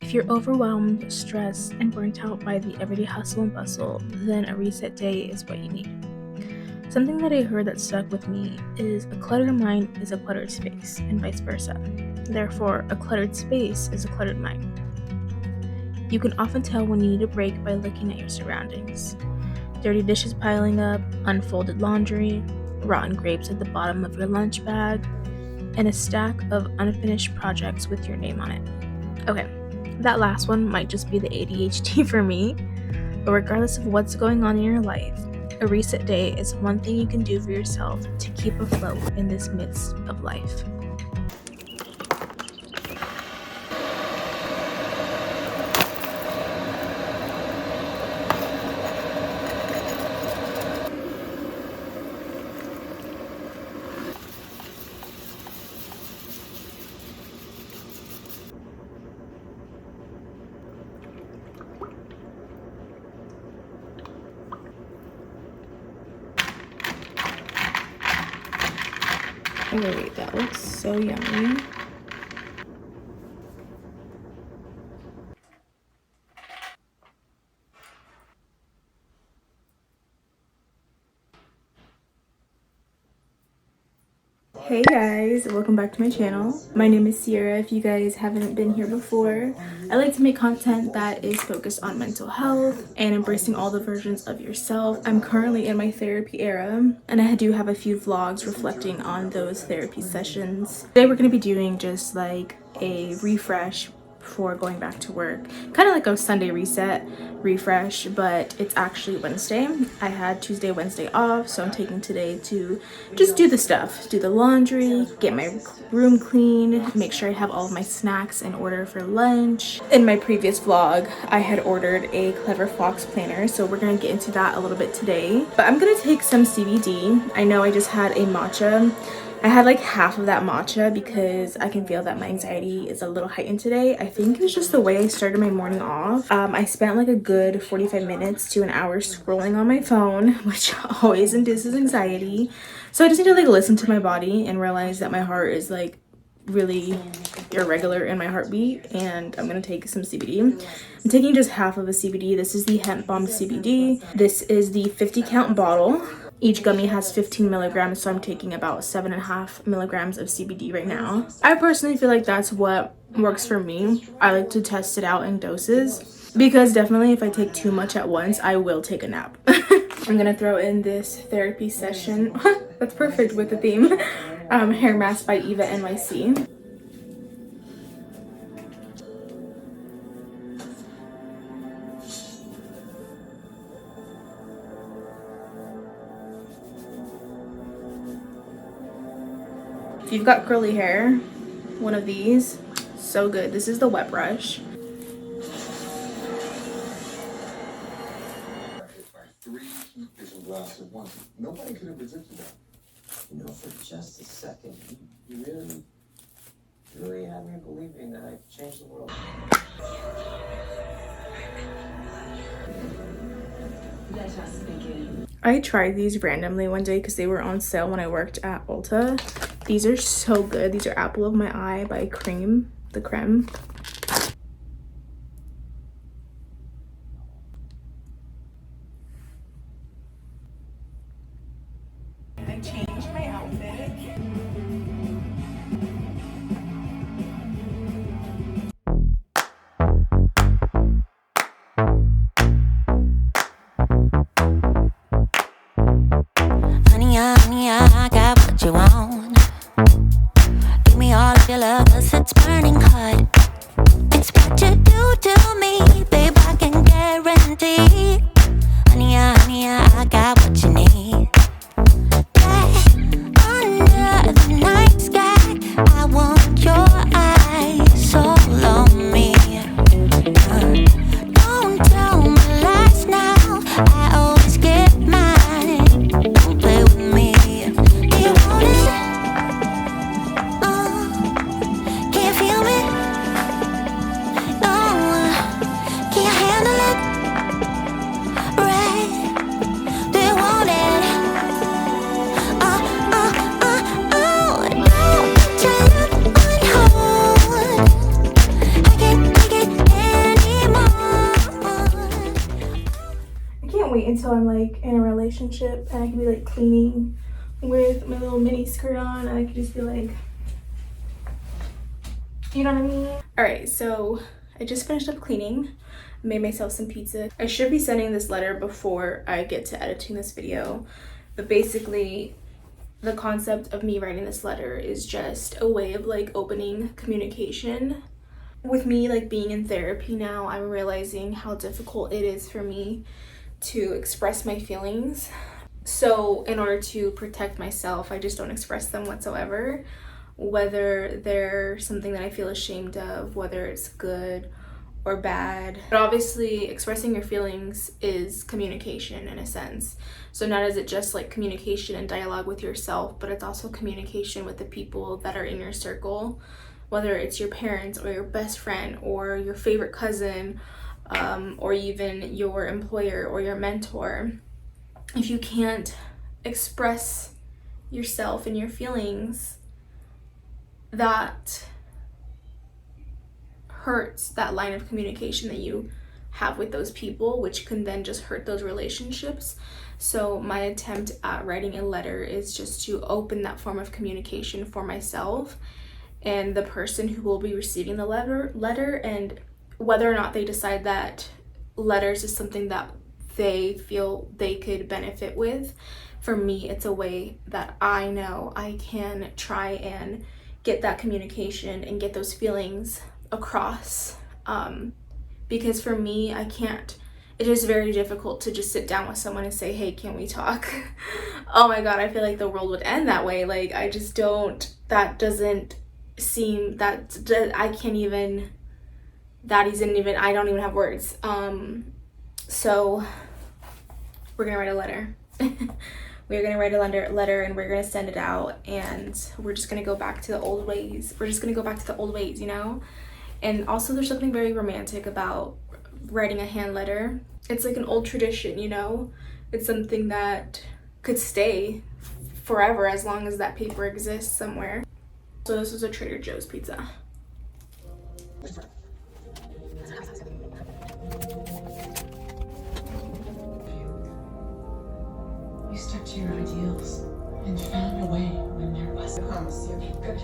If you're overwhelmed, stressed, and burnt out by the everyday hustle and bustle, then a reset day is what you need. Something that I heard that stuck with me is a cluttered mind is a cluttered space, and vice versa. Therefore, a cluttered space is a cluttered mind. You can often tell when you need a break by looking at your surroundings. Dirty dishes piling up, unfolded laundry, rotten grapes at the bottom of your lunch bag, and a stack of unfinished projects with your name on it. Okay, that last one might just be the ADHD for me, but regardless of what's going on in your life, a reset day is one thing you can do for yourself to keep afloat in this midst of life. Oh wait, that looks so yummy. Hey guys, welcome back to my channel. My name is Sierra. If you guys haven't been here before, I like to make content that is focused on mental health and embracing all the versions of yourself. I'm currently in my therapy era, and I do have a few vlogs reflecting on those therapy sessions. Today we're going to be doing just like a refresh before going back to work, kind of like a Sunday reset refresh, but it's actually Wednesday. I had Tuesday, Wednesday off, so I'm taking today to just do the stuff, do the laundry, get my room clean, make sure I have all of my snacks in order for lunch. In my previous vlog, I had ordered a Clever Fox planner, so we're gonna get into that a little bit today. But I'm gonna take some CBD. I know I just had a matcha. I had like half of that matcha because I can feel that my anxiety is a little heightened today. I think it's just the way I started my morning off. I spent like a good 45 minutes to an hour scrolling on my phone, which always induces anxiety. So I just need to like listen to my body and realize that my heart is like really irregular in my heartbeat, and I'm gonna take some CBD. I'm taking just half of a CBD. This is the Hemp Bomb CBD. This is the 50 count bottle. Each gummy has 15 milligrams, so I'm taking about 7.5 milligrams of CBD right now. I personally feel like that's what works for me. I like to test it out in doses because definitely if I take too much at once, I will take a nap. I'm gonna throw in this therapy session. That's perfect with the theme. Hair mask by Eva NYC. If you've got curly hair, one of these, so good. This is the wet brush. Nobody could have resisted that. You know, for just a second, you really had me believing that I changed the world. Let us begin. I tried these randomly one day because they were on sale when I worked at Ulta. These are so good. These are Apple of My Eye by Cream, the creme. I changed my outfit. Honey, I got what you want. Give me all of your love, 'cause it's burning hot. It's what you do to me, babe, I can guarantee. Honey, I got what you need. Yeah. wait until I'm like in a relationship and I can be like cleaning with my little mini skirt on, and I can just be like, you know what I mean? All right, so I just finished up cleaning. Made myself some pizza. I should be sending this letter before I get to editing this video, but basically the concept of me writing this letter is just a way of like opening communication. With me like being in therapy now, I'm realizing how difficult it is for me to express my feelings. So in order to protect myself, I just don't express them whatsoever, whether they're something that I feel ashamed of, whether it's good or bad. But obviously expressing your feelings is communication in a sense. So not is it just like communication and dialogue with yourself, but it's also communication with the people that are in your circle, whether it's your parents or your best friend or your favorite cousin, or even your employer or your mentor. If you can't express yourself and your feelings, that hurts that line of communication that you have with those people, which can then just hurt those relationships. So my attempt at writing a letter is just to open that form of communication for myself and the person who will be receiving the letter, and whether or not they decide that letters is something that they feel they could benefit with. For me, it's a way that I know I can try and get that communication and get those feelings across, because for me, I can't, it is very difficult to just sit down with someone and say, hey, can we talk? Oh my god, I feel like the world would end that way. Like, I just don't, that doesn't seem, that I can't even, that isn't even, I don't even have words. So we're gonna write a letter. We're gonna write a letter and we're gonna send it out, and we're just gonna go back to the old ways. We're just gonna go back to the old ways, you know? And also there's something very romantic about writing a hand letter. It's like an old tradition, you know? It's something that could stay forever as long as that paper exists somewhere. So this is a Trader Joe's pizza. You stuck to your ideals and found a way when there was. I promise you. Good.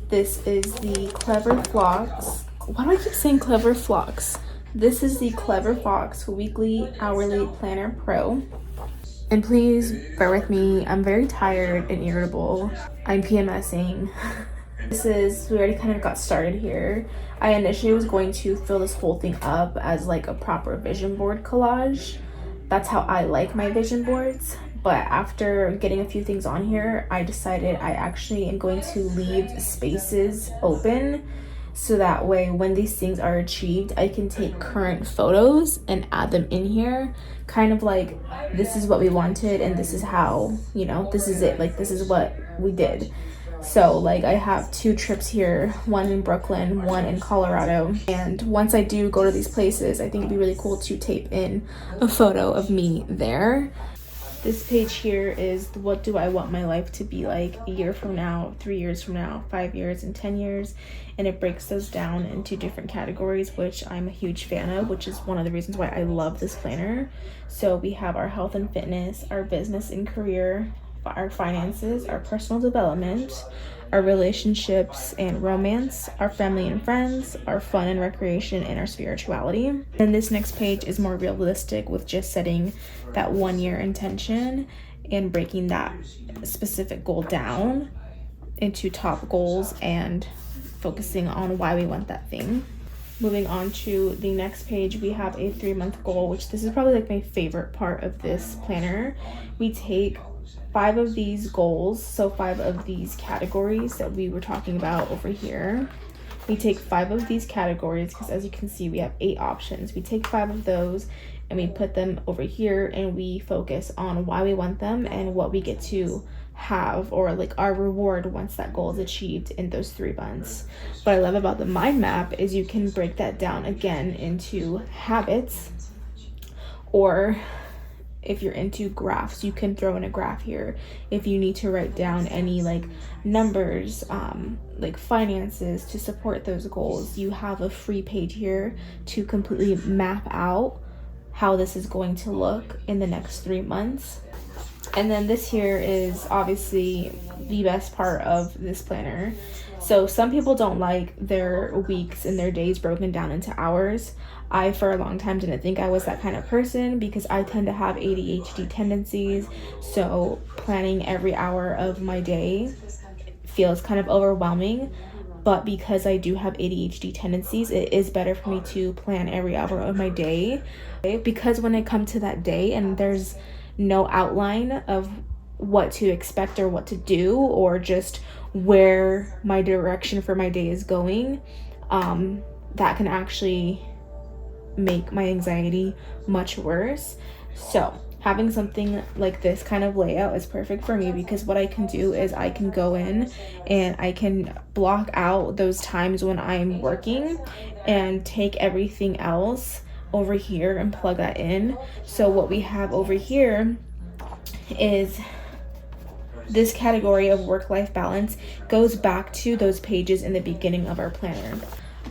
This is the Clever Fox. Why do I keep saying Clever Fox? This is the Clever Fox Weekly Hourly Planner Pro. And please bear with me, I'm very tired and irritable. I'm PMSing. We already kind of got started here. I initially was going to fill this whole thing up as like a proper vision board collage. That's how I like my vision boards. But after getting a few things on here, I decided I actually am going to leave spaces open so that way when these things are achieved, I can take current photos and add them in here. Kind of like, this is what we wanted and this is how, you know, this is it. Like, this is what we did. So like I have 2 trips here, one in Brooklyn, one in Colorado. And once I do go to these places, I think it'd be really cool to tape in a photo of me there. This page here is what do I want my life to be like a year from now, 3 years from now, 5 years, and 10 years. And it breaks those down into different categories, which I'm a huge fan of, which is one of the reasons why I love this planner. So we have our health and fitness, our business and career, our finances, our personal development, our relationships and romance, our family and friends, our fun and recreation, and our spirituality. And this next page is more realistic with just setting that 1 year intention and breaking that specific goal down into top goals and focusing on why we want that thing. Moving on to the next page, we have a 3-month goal, which this is probably like my favorite part of this planner. We take 5 of these goals, so 5 of these categories that we were talking about over here. We take 5 of these categories because as you can see, we have 8 options. We take 5 of those and we put them over here, and we focus on why we want them and what we get to have, or like our reward once that goal is achieved in those 3 months. What I love about the mind map is you can break that down again into habits, or if you're into graphs, you can throw in a graph here if you need to write down any like numbers, like finances to support those goals. You have a free page here to completely map out how this is going to look in the next 3 months. And then this here is obviously the best part of this planner. So some people don't like their weeks and their days broken down into hours. I, for a long time, didn't think I was that kind of person because I tend to have ADHD tendencies. So planning every hour of my day feels kind of overwhelming. But because I do have ADHD tendencies, it is better for me to plan every hour of my day. Because when I come to that day and there's no outline of what to expect or what to do, or just where my direction for my day is going, that can actually make my anxiety much worse. So having something like this kind of layout is perfect for me, because what I can do is I can go in and I can block out those times when I'm working and take everything else over here and plug that in. So what we have over here is this category of work-life balance goes back to those pages in the beginning of our planner.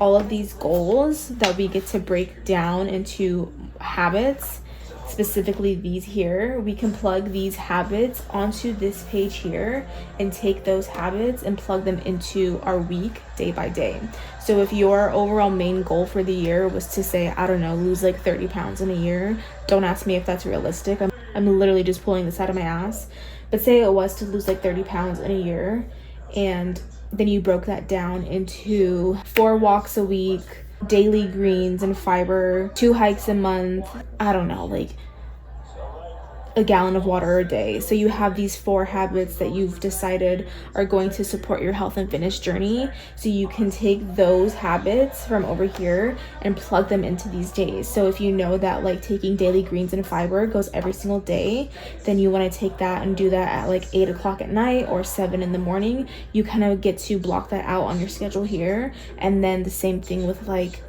All of these goals that we get to break down into habits, specifically these here, we can plug these habits onto this page here and take those habits and plug them into our week day by day. So if your overall main goal for the year was to say, I don't know, lose like 30 pounds in a year, don't ask me if that's realistic. I'm literally just pulling this out of my ass. But say it was to lose like 30 pounds in a year, and then you broke that down into 4 walks a week, daily greens and fiber, 2 hikes a month, I don't know, like a gallon of water a day. So you have these 4 habits that you've decided are going to support your health and fitness journey. So you can take those habits from over here and plug them into these days. So if you know that like taking daily greens and fiber goes every single day, then you want to take that and do that at like 8 o'clock at night or 7 in the morning. You kind of get to block that out on your schedule here. And then the same thing with like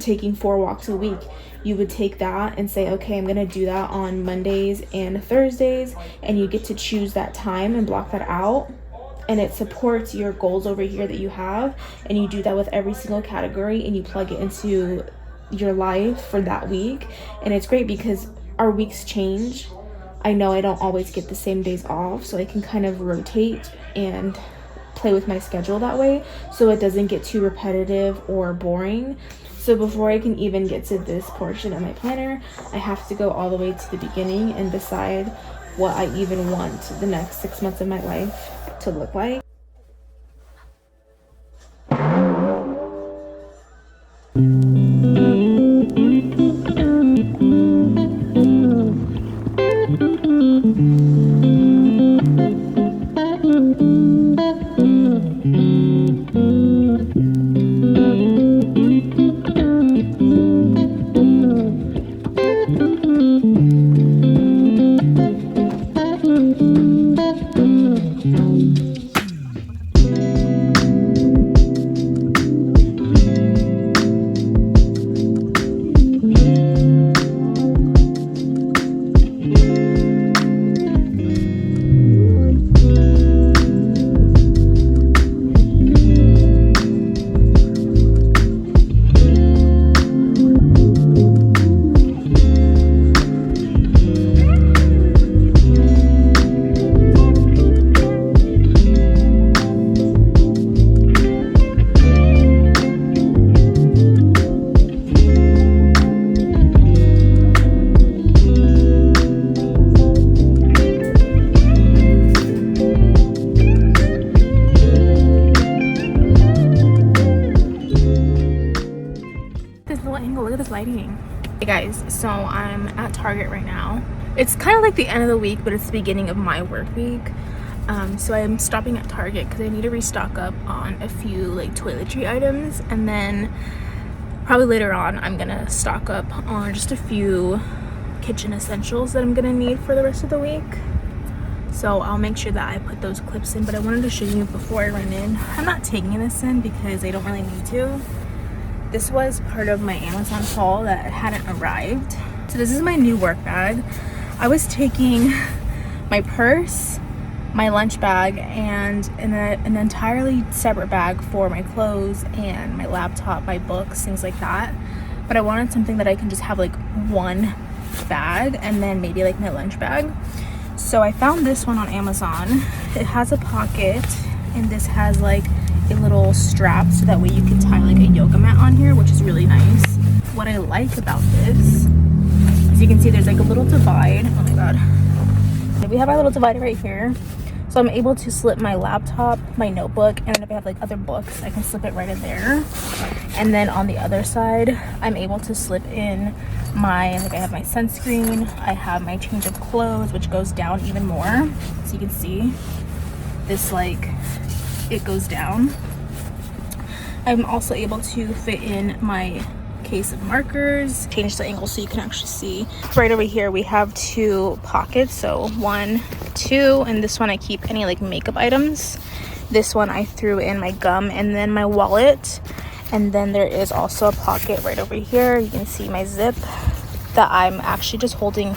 taking 4 walks a week. You would take that and say, okay, I'm gonna do that on Mondays and Thursdays, and you get to choose that time and block that out, and it supports your goals over here that you have. And you do that with every single category, and you plug it into your life for that week. And it's great because our weeks change. I know I don't always get the same days off, so I can kind of rotate and play with my schedule that way so it doesn't get too repetitive or boring. So before I can even get to this portion of my planner, I have to go all the way to the beginning and decide what I even want the next 6 months of my life to look like. Hey guys, so I'm at Target right now. It's kind of like the end of the week, but it's the beginning of my work week. So I'm stopping at Target because I need to restock up on a few like toiletry items, and then Probably later on I'm gonna stock up on just a few kitchen essentials that I'm gonna need for the rest of the week. So I'll make sure that I put those clips in, but I wanted to show you before I run in. I'm not taking this in because I don't really need to. This was part of my Amazon haul that hadn't arrived. So this is my new work bag. I was taking my purse, my lunch bag, and an entirely separate bag for my clothes and my laptop, my books, things like that. But I wanted something that I can just have like one bag and then maybe like my lunch bag. So I found this one on Amazon. It has a pocket, and this has like a little strap so that way you can tie like a yoga mat on here, which is really nice. What I like about this, as you can see, there's like a little divide. Oh my god. We have our little divider right here. So I'm able to slip my laptop, my notebook, and then if I have like other books, I can slip it right in there. And then on the other side, I'm able to slip in my, like I have my sunscreen, I have my change of clothes, which goes down even more. So you can see this, like, it goes down. I'm also able to fit in my case of markers. Change the angle so you can actually see. Right over here we have two pockets, so 1, 2, and this one I keep any like makeup items. This one I threw in my gum and then my wallet. And then there is also a pocket right over here. You can see my zip that I'm actually just holding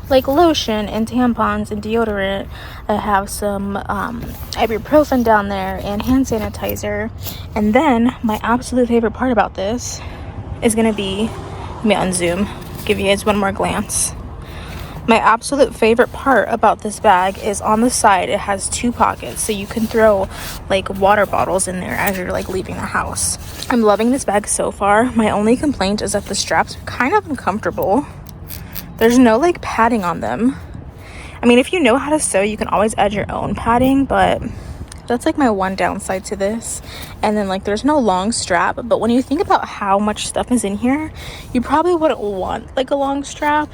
like lotion and tampons and deodorant. I have some ibuprofen down there and hand sanitizer. And then my absolute favorite part about this is gonna be, let me unzoom, give you guys one more glance. My absolute favorite part about this bag is on the side it has two pockets, so you can throw like water bottles in there as you're like leaving the house. I'm loving this bag so far. My only complaint is that the straps are kind of uncomfortable. There's no like padding on them. I mean, if you know how to sew, you can always add your own padding, but that's like my one downside to this. And then like there's no long strap, but when you think about how much stuff is in here, you probably wouldn't want like a long strap.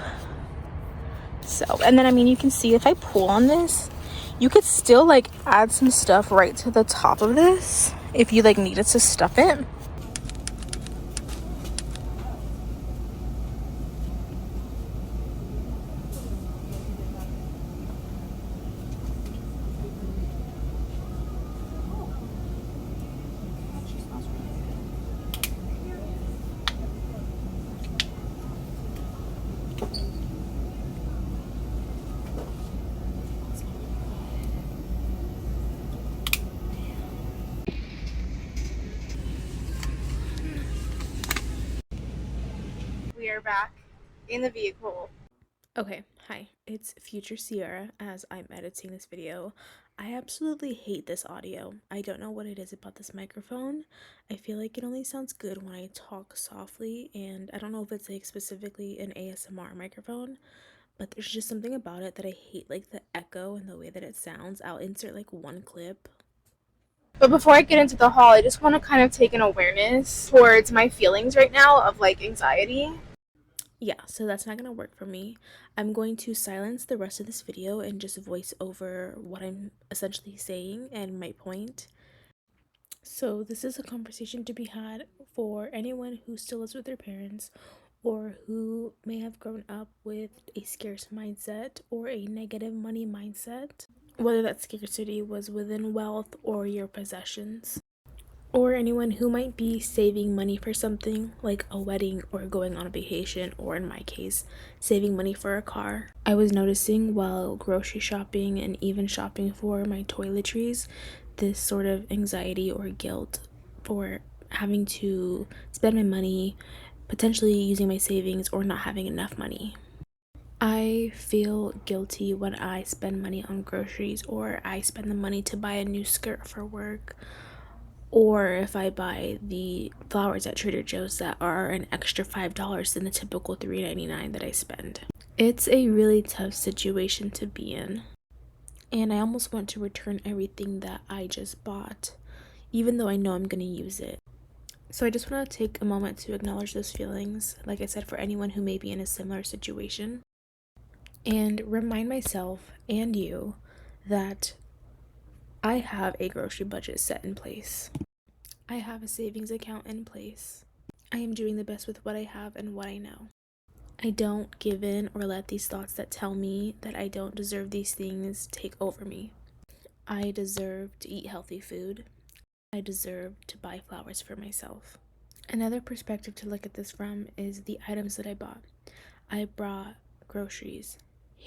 So, and then I mean, you can see if I pull on this, you could still like add some stuff right to the top of this if you like needed to stuff it. We are back in the vehicle. Okay, hi, it's future Sierra as I'm editing this video. I absolutely hate this audio. I don't know what it is about this microphone. I feel like it only sounds good when I talk softly, and I don't know if it's like specifically an ASMR microphone, but there's just something about it that I hate, like the echo and the way that it sounds. I'll insert like one clip. But before I get into the haul, I just want to kind of take an awareness towards my feelings right now of like anxiety. Yeah, so that's not gonna work for me. I'm going to silence the rest of this video and just voice over what I'm essentially saying and my point. So this is a conversation to be had for anyone who still lives with their parents or who may have grown up with a scarce mindset or a negative money mindset, whether that scarcity was within wealth or your possessions. Or anyone who might be saving money for something like a wedding or going on a vacation, or in my case, saving money for a car. I was noticing while grocery shopping and even shopping for my toiletries, this sort of anxiety or guilt for having to spend my money, potentially using my savings or not having enough money. I feel guilty when I spend money on groceries, or I spend the money to buy a new skirt for work, or if I buy the flowers at Trader Joe's that are an extra $5 than the typical $3.99 that I spend. It's a really tough situation to be in, and I almost want to return everything that I just bought, even though I know I'm going to use it. So I just want to take a moment to acknowledge those feelings, like I said, for anyone who may be in a similar situation, and remind myself and you that I have a grocery budget set in place. I have a savings account in place. I am doing the best with what I have and what I know. I don't give in or let these thoughts that tell me that I don't deserve these things take over me. I deserve to eat healthy food. I deserve to buy flowers for myself. Another perspective to look at this from is the items that I bought. I brought groceries,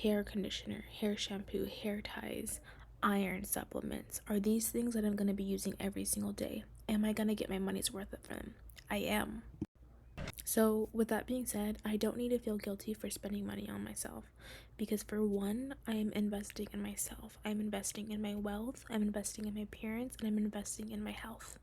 hair conditioner, hair shampoo, hair ties, iron supplements. Are these things that I'm going to be using every single day? Am I going to get my money's worth of them? I am. So, with that being said, I don't need to feel guilty for spending money on myself because, for one, I am investing in myself. I'm investing in my wealth, I'm investing in my appearance, and I'm investing in my health.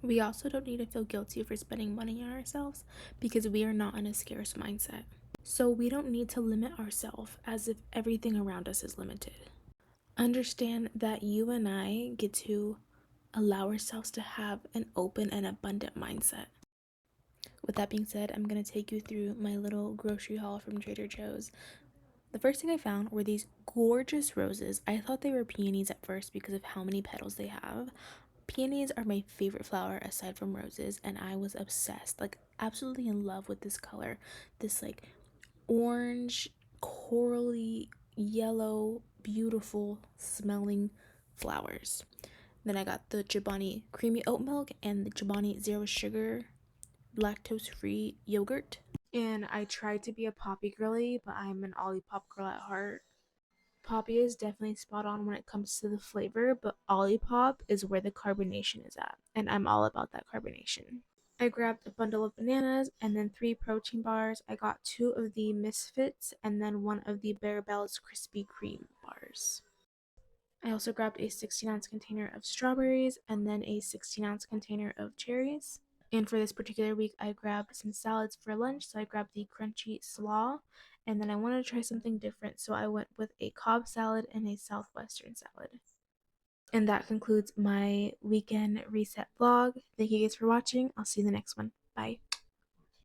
We also don't need to feel guilty for spending money on ourselves because we are not in a scarce mindset. So, we don't need to limit ourselves as if everything around us is limited. Understand that you and I get to allow ourselves to have an open and abundant mindset. With that being said, I'm going to take you through my little grocery haul from Trader Joe's. The first thing I found were these gorgeous roses. I thought they were peonies at first because of how many petals they have. Peonies are my favorite flower aside from roses, and I was obsessed, like absolutely in love with this color. This like orange, corally, yellow, beautiful smelling flowers. Then I got the Chobani creamy oat milk and the Chobani zero sugar lactose-free yogurt. And I tried to be a Poppy girly, but I'm an Olipop girl at heart. Poppy is definitely spot on when it comes to the flavor, but Olipop is where the carbonation is at, and I'm all about that carbonation. I grabbed a bundle of bananas and then 3 protein bars. I got 2 of the Misfits and then 1 of the Bearbells Krispy Kreme bars. I also grabbed a 16-ounce container of strawberries and then a 16-ounce container of cherries. And for this particular week, I grabbed some salads for lunch. So I grabbed the crunchy slaw, and then I wanted to try something different. So I went with a Cobb salad and a Southwestern salad. And that concludes my weekend reset vlog. Thank you guys for watching. I'll see you in the next one. Bye.